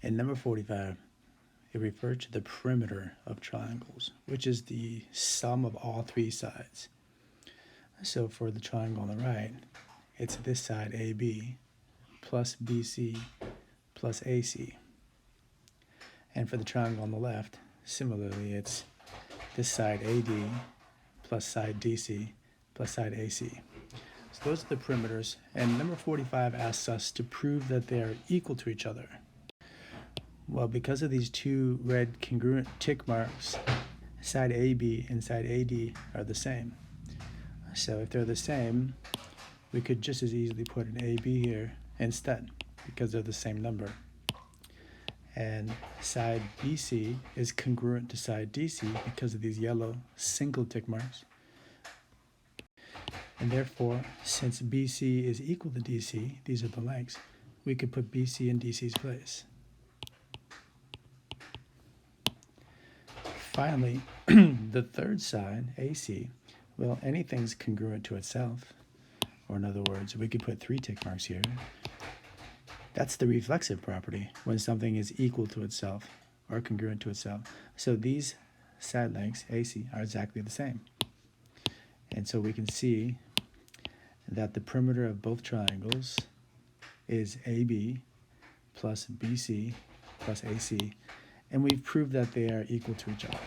In number 45, it refers to the perimeter of triangles, which is the sum of all three sides. So for the triangle on the right, it's this side AB plus BC plus AC. And for the triangle on the left, similarly, it's this side AD plus side DC plus side AC. So those are the perimeters, and number 45 asks us to prove that they are equal to each other. Well, because of these two red congruent tick marks, side AB and side AD are the same. So if they're the same, we could just as easily put an AB here instead, because they're the same number. And side BC is congruent to side DC because of these yellow single tick marks. And therefore, since BC is equal to DC, these are the lengths, we could put BC in DC's place. Finally, the third side, AC, well, anything's congruent to itself. Or in other words, we could put 3 tick marks here. That's the reflexive property, when something is equal to itself or congruent to itself. So these side lengths, AC, are exactly the same. And so we can see that the perimeter of both triangles is AB plus BC plus AC, and we've proved that they are equal to each other.